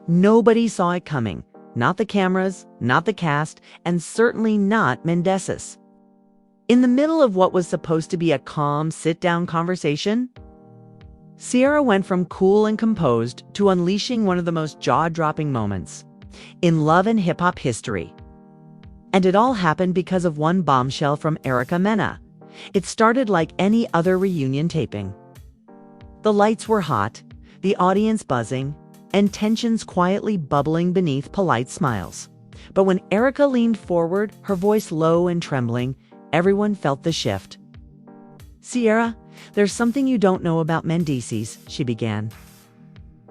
Nobody saw it coming. Not the cameras, not the cast, and certainly not Mendeecees. In the middle of what was supposed to be a calm, sit-down conversation, Ciara went from cool and composed to unleashing one of the most jaw-dropping moments in love and hip-hop history. And it all happened because of one bombshell from Erica Mena. It started like any other reunion taping. The lights were hot, the audience buzzing, and tensions quietly bubbling beneath polite smiles. But when Erica leaned forward, her voice low and trembling, everyone felt the shift. "Ciara, there's something you don't know about Mendeecees," she began.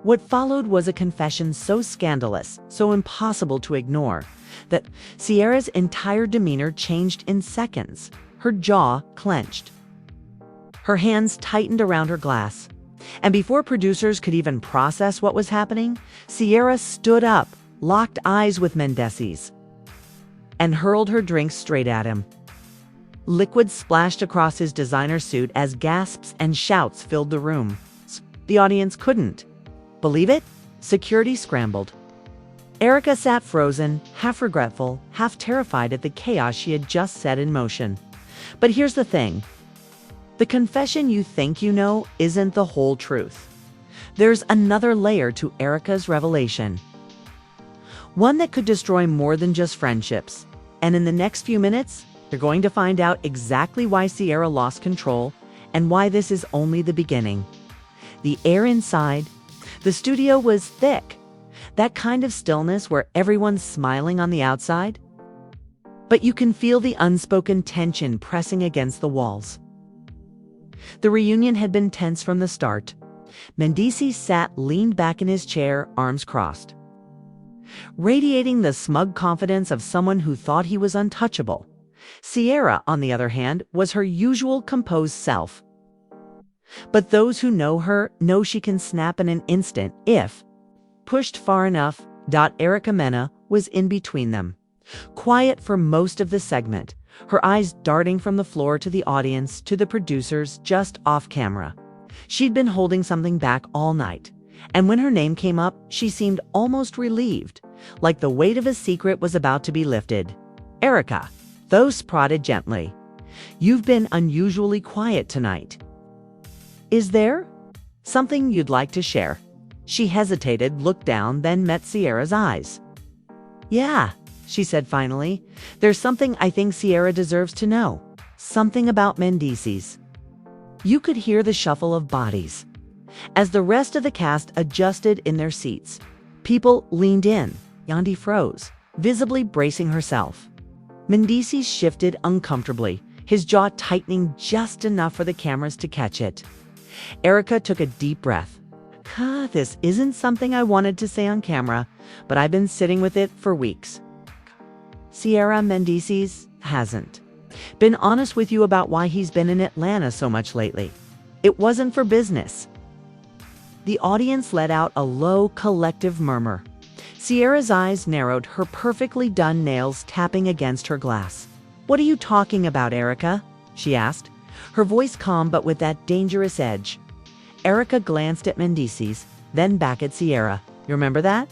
What followed was a confession so scandalous, so impossible to ignore, that Ciara's entire demeanor changed in seconds. Her jaw clenched. Her hands tightened around her glass. And before producers could even process what was happening, Ciara stood up, locked eyes with Mendeecees, and hurled her drink straight at him. Liquid splashed across his designer suit as gasps and shouts filled the room. The audience couldn't believe it. Security scrambled. Erica sat frozen, half regretful, half terrified at the chaos she had just set in motion. But here's the thing. The confession you think you know isn't the whole truth. There's another layer to Erica's revelation. One that could destroy more than just friendships. And in the next few minutes, you're going to find out exactly why Ciara lost control and why this is only the beginning. The air inside the studio was thick. That kind of stillness where everyone's smiling on the outside, but you can feel the unspoken tension pressing against the walls. The reunion had been tense from the start. Mendeecees sat leaned back in his chair, arms crossed, radiating the smug confidence of someone who thought he was untouchable. Ciara, on the other hand, was her usual composed self. But those who know her know she can snap in an instant if pushed far enough. Erica Mena was in between them, quiet for most of the segment, her eyes darting from the floor to the audience to the producers just off camera. She'd been holding something back all night, and when her name came up, she seemed almost relieved, like the weight of a secret was about to be lifted. "Erica," Thos prodded gently, "you've been unusually quiet tonight. Is there something you'd like to share?" She hesitated, looked down, then met Ciara's eyes. "Yeah," she said finally, "there's something I think Ciara deserves to know. Something about Mendeecees." You could hear the shuffle of bodies as the rest of the cast adjusted in their seats. People leaned in. Yandi froze, visibly bracing herself. Mendeecees shifted uncomfortably, his jaw tightening just enough for the cameras to catch it. Erica took a deep breath. This isn't something I wanted to say on camera, but I've been sitting with it for weeks. Ciara, Mendeecees hasn't been honest with you about why he's been in Atlanta so much lately. It wasn't for business." The audience let out a low, collective murmur. Ciara's eyes narrowed, her perfectly done nails tapping against her glass. "What are you talking about, Erica?" she asked, her voice calm but with that dangerous edge. Erica glanced at Mendeecees, then back at Ciara. "You remember that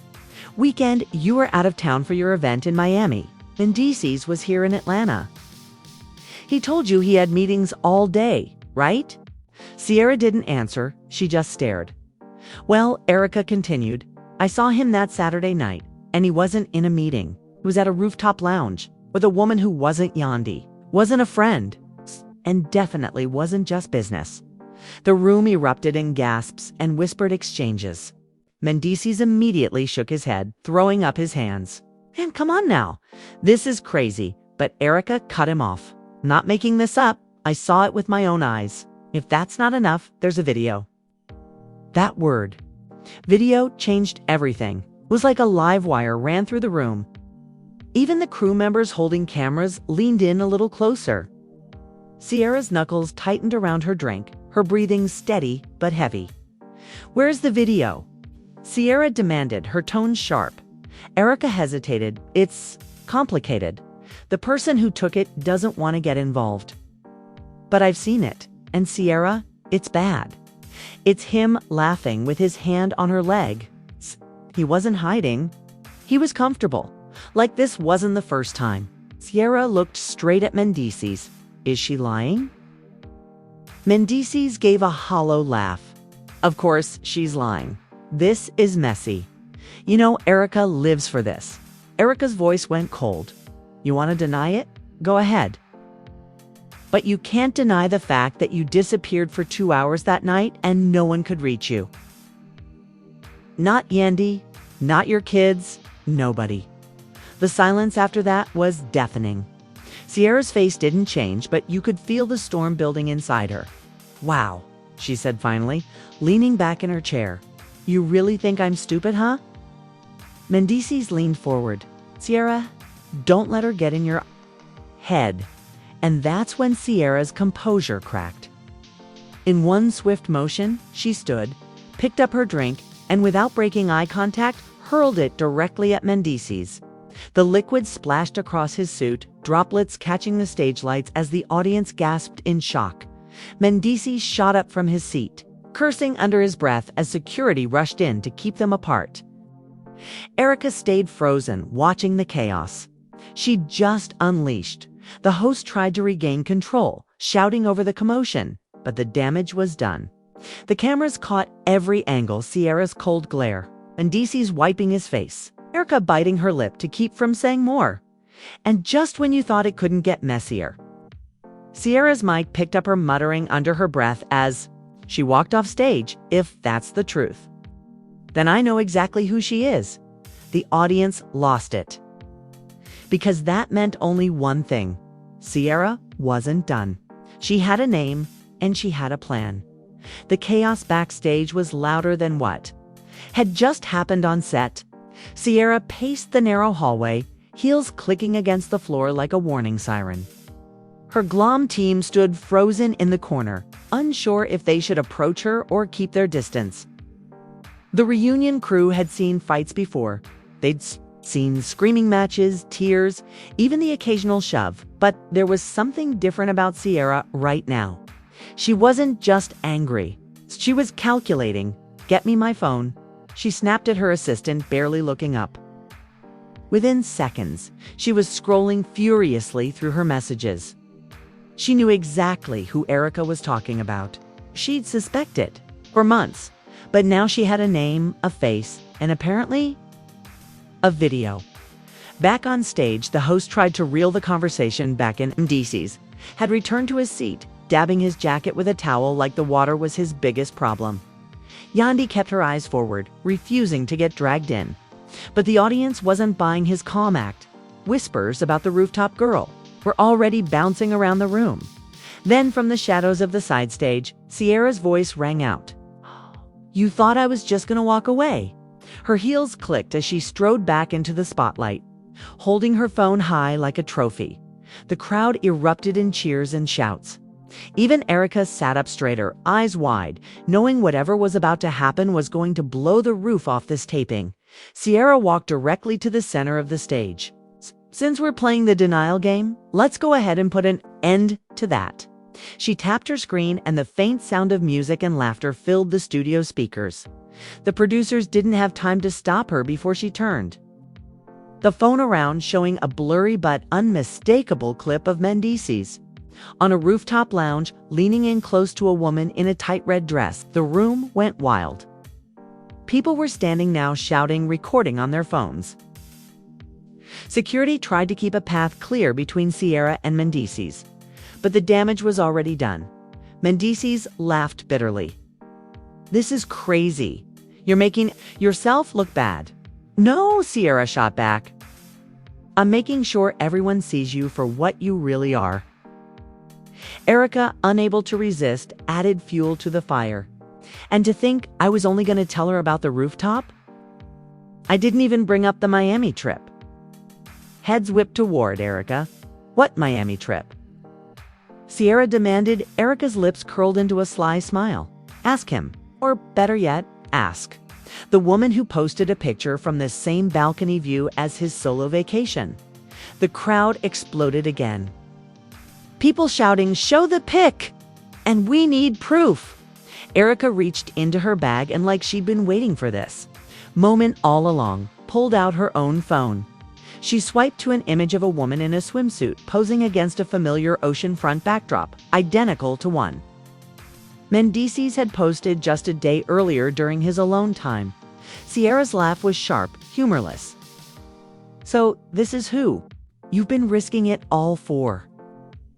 weekend you were out of town for your event in Miami? Mendeecees was here in Atlanta. He told you he had meetings all day, right?" Ciara didn't answer, she just stared. "Well," Erica continued, "I saw him that Saturday night, and he wasn't in a meeting. He was at a rooftop lounge with a woman who wasn't Yandi, wasn't a friend, and definitely wasn't just business." The room erupted in gasps and whispered exchanges. Mendeecees immediately shook his head, throwing up his hands. "Man, come on now. This is crazy." But Erica cut him off. "Not making this up. I saw it with my own eyes. If that's not enough, there's a video." That word, video, changed everything. It was like a live wire ran through the room. Even the crew members holding cameras leaned in a little closer. Ciara's knuckles tightened around her drink, her breathing steady but heavy. "Where's the video?" Ciara demanded, her tone sharp. Erica hesitated. "It's complicated. The person who took it doesn't want to get involved." "But I've seen it. And Ciara, it's bad. It's him laughing with his hand on her leg. He wasn't hiding. He was comfortable. Like this wasn't the first time. Sierra looked straight at Mendeecees. Is she lying? Mendeecees gave a hollow laugh. Of course, she's lying. This is messy. You know, Erica lives for this. Erica's voice went cold. You want to deny it? Go ahead. But you can't deny the fact that you disappeared for 2 hours that night and no one could reach you. Not Yendi, not your kids, nobody. The silence after that was deafening. Sierra's face didn't change, but you could feel the storm building inside her. Wow, she said finally, leaning back in her chair. You really think I'm stupid, huh? Mendeecees leaned forward. Sierra, don't let her get in your head. And that's when Sierra's composure cracked. In one swift motion, she stood, picked up her drink, and without breaking eye contact, hurled it directly at Mendeecees. The liquid splashed across his suit, droplets catching the stage lights as the audience gasped in shock. Mendeecees shot up from his seat, cursing under his breath as security rushed in to keep them apart. Erica stayed frozen, watching the chaos. She'd just unleashed. The host tried to regain control, shouting over the commotion, but the damage was done. The cameras caught every angle, Sierra's cold glare, Mendeecees wiping his face, Erica biting her lip to keep from saying more. And just when you thought it couldn't get messier, Sierra's mic picked up her muttering under her breath as she walked off stage. If that's the truth, then I know exactly who she is. The audience lost it. Because that meant only one thing. Sierra wasn't done. She had a name and she had a plan. The chaos backstage was louder than what had just happened on set. Sierra paced the narrow hallway, heels clicking against the floor like a warning siren. Her glom team stood frozen in the corner, unsure if they should approach her or keep their distance. The reunion crew had seen fights before. They'd seen screaming matches, tears, even the occasional shove, but there was something different about Sierra right now. She wasn't just angry. She was calculating. Get me my phone. She snapped at her assistant, barely looking up. Within seconds, she was scrolling furiously through her messages. She knew exactly who Erica was talking about. She'd suspected for months, but now she had a name, a face, and apparently a video. Back on stage, the host tried to reel the conversation back in. Mendeecees had returned to his seat, dabbing his jacket with a towel like the water was his biggest problem. Yendi kept her eyes forward, refusing to get dragged in. But the audience wasn't buying his calm act. Whispers about the rooftop girl were already bouncing around the room. Then from the shadows of the side stage, Sierra's voice rang out. You thought I was just gonna walk away? Her heels clicked as she strode back into the spotlight, holding her phone high like a trophy. The crowd erupted in cheers and shouts. Even Erica sat up straighter, eyes wide, knowing whatever was about to happen was going to blow the roof off this taping. Sierra walked directly to the center of the stage. Since we're playing the denial game, let's go ahead and put an end to that. She tapped her screen and the faint sound of music and laughter filled the studio speakers. The producers didn't have time to stop her before she turned the phone around, showing a blurry but unmistakable clip of Mendeecees on a rooftop lounge, leaning in close to a woman in a tight red dress. The room went wild. People were standing now, shouting, recording on their phones. Security tried to keep a path clear between Sierra and Mendeecees, but the damage was already done. Mendeecees laughed bitterly. This is crazy. You're making yourself look bad. No, Sierra shot back. I'm making sure everyone sees you for what you really are. Erica, unable to resist, added fuel to the fire. And to think I was only going to tell her about the rooftop? I didn't even bring up the Miami trip. Heads whipped toward Erica. What Miami trip? Sierra demanded. Erica's lips curled into a sly smile. Ask him. Or better yet, ask the woman who posted a picture from this same balcony view as his solo vacation. The crowd exploded again. People shouting, show the pic! And we need proof! Erica reached into her bag and like she'd been waiting for this, moment all along, pulled out her own phone. She swiped to an image of a woman in a swimsuit posing against a familiar oceanfront backdrop, identical to one Mendeecees had posted just a day earlier during his alone time. Sierra's laugh was sharp, humorless. "So, this is who you've been risking it all for.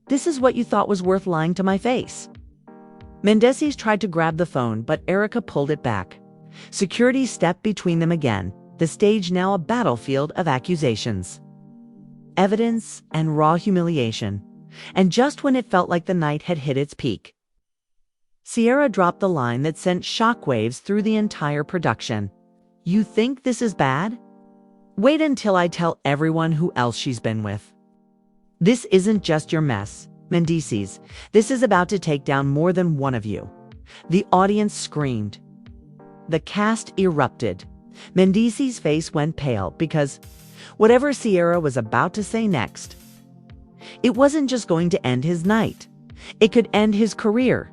This is what you thought was worth lying to my face." Mendeecees tried to grab the phone, but Erica pulled it back. Security stepped between them again, the stage now a battlefield of accusations, evidence, and raw humiliation. And just when it felt like the night had hit its peak, Sierra dropped the line that sent shockwaves through the entire production. "You think this is bad? Wait until I tell everyone who else she's been with. This isn't just your mess, Mendeecees. This is about to take down more than one of you." The audience screamed. The cast erupted. Mendeecees' face went pale because whatever Sierra was about to say next, it wasn't just going to end his night. It could end his career.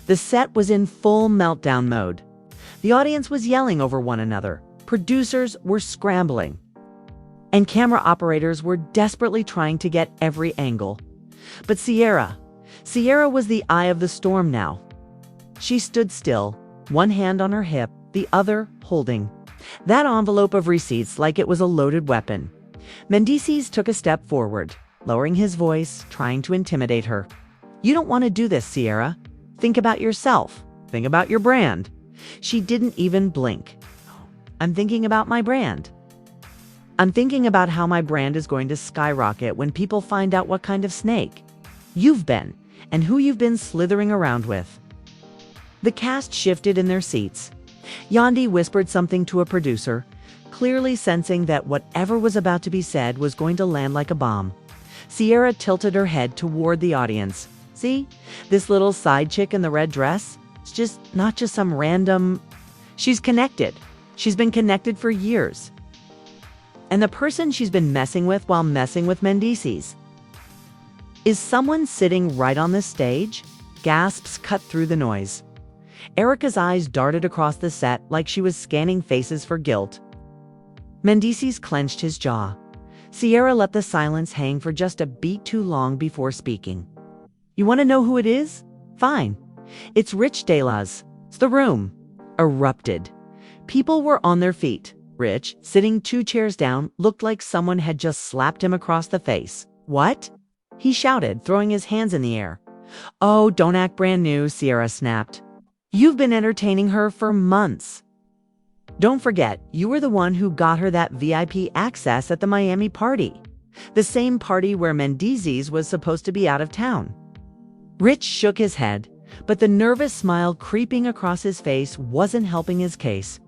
The set was in full meltdown mode. The audience was yelling over one another. Producers were scrambling. And camera operators were desperately trying to get every angle. But Sierra was the eye of the storm now. She stood still, one hand on her hip, the other holding that envelope of receipts like it was a loaded weapon. Mendeecees took a step forward, lowering his voice, trying to intimidate her. "You don't want to do this, Sierra. Think about yourself. Think about your brand." She didn't even blink. "I'm thinking about my brand. I'm thinking about how my brand is going to skyrocket when people find out what kind of snake you've been and who you've been slithering around with." The cast shifted in their seats. Yandi whispered something to a producer, clearly sensing that whatever was about to be said was going to land like a bomb. Sierra tilted her head toward the audience. "See, this little side chick in the red dress? It's not just some random. She's connected. She's been connected for years. And the person she's been messing with while messing with Mendeecees is someone sitting right on this stage." Gasps cut through the noise. Erica's eyes darted across the set like she was scanning faces for guilt. Mendeecees clenched his jaw. Sierra let the silence hang for just a beat too long before speaking. "You want to know who it is? Fine. It's Rich Dela's. The room erupted. People were on their feet. Rich, sitting 2 chairs down, looked like someone had just slapped him across the face. "What?" he shouted, throwing his hands in the air. "Oh, don't act brand new," Sierra snapped. "You've been entertaining her for months. Don't forget, you were the one who got her that VIP access at the Miami party. The same party where Mendeecees was supposed to be out of town." Rich shook his head, but the nervous smile creeping across his face wasn't helping his case.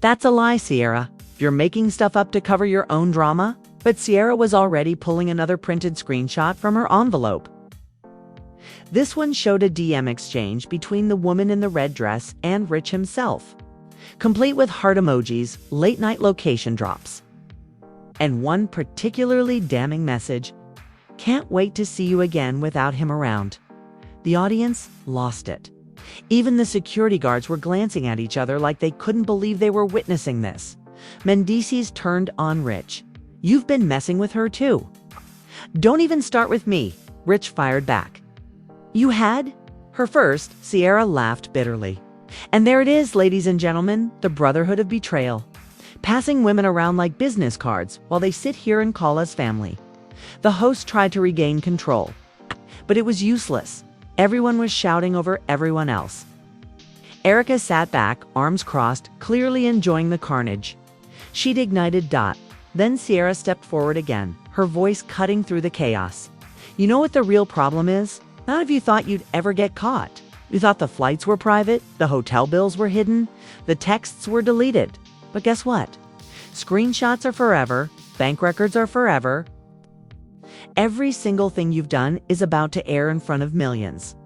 "That's a lie, Sierra. You're making stuff up to cover your own drama." But Sierra was already pulling another printed screenshot from her envelope. This one showed a DM exchange between the woman in the red dress and Rich himself, complete with heart emojis, late-night location drops, and one particularly damning message: "Can't wait to see you again without him around." The audience lost it. Even the security guards were glancing at each other like they couldn't believe they were witnessing this. Mendeecees turned on Rich. "You've been messing with her too." "Don't even start with me," Rich fired back. "You had her first," Sierra laughed bitterly. "And there it is, ladies and gentlemen, the brotherhood of betrayal. Passing women around like business cards while they sit here and call us family." The host tried to regain control, but it was useless. Everyone was shouting over everyone else. Erica sat back, arms crossed, clearly enjoying the carnage. She'd ignited Dot. Then Sierra stepped forward again, her voice cutting through the chaos. "You know what the real problem is? None of you thought you'd ever get caught. You thought the flights were private, the hotel bills were hidden, the texts were deleted. But guess what? Screenshots are forever, bank records are forever. Every single thing you've done is about to air in front of millions."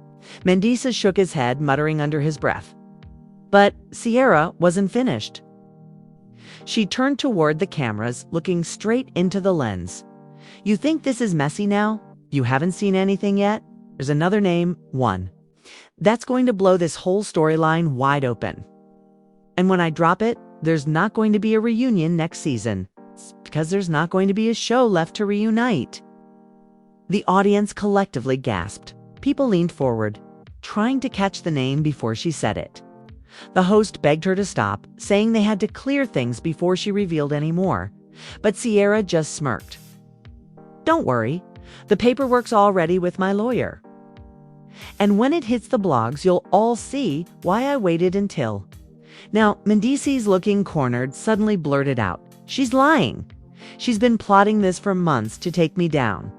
Mendeecees shook his head, muttering under his breath. But Sierra wasn't finished. She turned toward the cameras, looking straight into the lens. "You think this is messy now? You haven't seen anything yet? There's another name, one, that's going to blow this whole storyline wide open. And when I drop it, there's not going to be a reunion next season. It's because there's not going to be a show left to reunite. The audience collectively gasped. People leaned forward, trying to catch the name before she said it. The host begged her to stop, saying they had to clear things before she revealed any more. But Sierra just smirked. "Don't worry, the paperwork's all ready with my lawyer. And when it hits the blogs, you'll all see why I waited until." Now, Mendeecees, looking cornered, suddenly blurted out, "She's lying. She's been plotting this for months to take me down."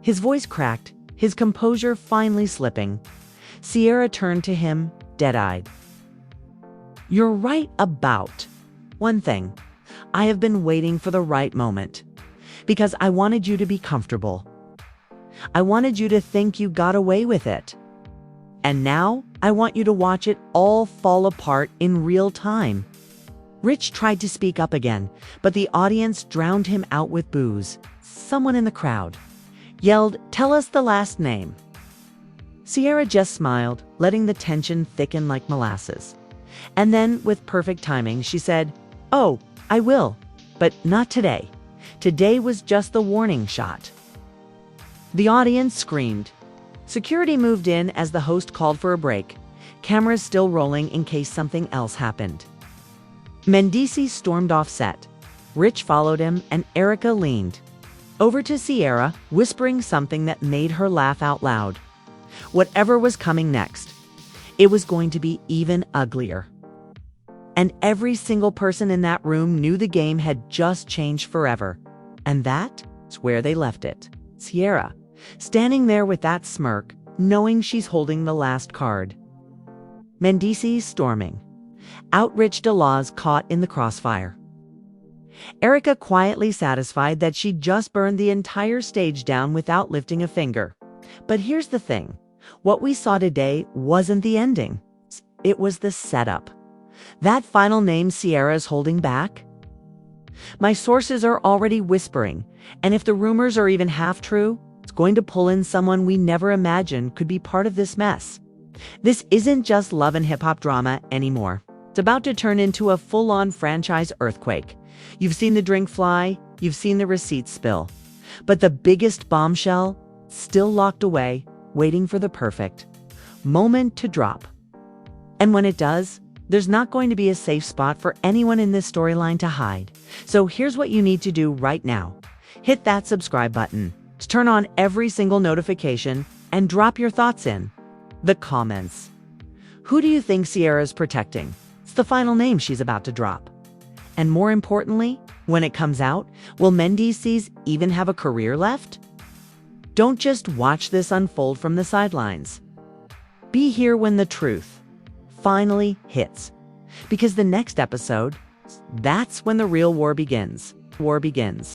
His voice cracked, his composure finally slipping. Sierra turned to him, dead-eyed. "You're right about one thing. I have been waiting for the right moment. Because I wanted you to be comfortable. I wanted you to think you got away with it. And now I want you to watch it all fall apart in real time." Rich tried to speak up again, but the audience drowned him out with boos. Someone in the crowd yelled, "Tell us the last name." Sierra just smiled, letting the tension thicken like molasses. And then, with perfect timing, she said, "Oh, I will, but not today. Today was just the warning shot." The audience screamed. Security moved in as the host called for a break, cameras still rolling in case something else happened. Mendeecees stormed off set. Rich followed him, and Erica leaned over to Sierra, whispering something that made her laugh out loud. Whatever was coming next, it was going to be even uglier. And every single person in that room knew the game had just changed forever. And that's where they left it. Sierra, standing there with that smirk, knowing she's holding the last card. Mendeecees storming. Outraged Delaz caught in the crossfire. Erica quietly satisfied that she'd just burned the entire stage down without lifting a finger. But here's the thing. What we saw today wasn't the ending. It was the setup. That final name Sierra's holding back? My sources are already whispering, and if the rumors are even half true, it's going to pull in someone we never imagined could be part of this mess. This isn't just love and hip-hop drama anymore. It's about to turn into a full-on franchise earthquake. You've seen the drink fly, you've seen the receipts spill. But the biggest bombshell, still locked away, waiting for the perfect moment to drop. And when it does, there's not going to be a safe spot for anyone in this storyline to hide. So here's what you need to do right now. Hit that subscribe button to turn on every single notification and drop your thoughts in the comments. Who do you think Sierra's protecting? It's the final name she's about to drop. And more importantly, when it comes out, will Mendeecees even have a career left? Don't just watch this unfold from the sidelines. Be here when the truth finally hits. Because the next episode, that's when the real war begins.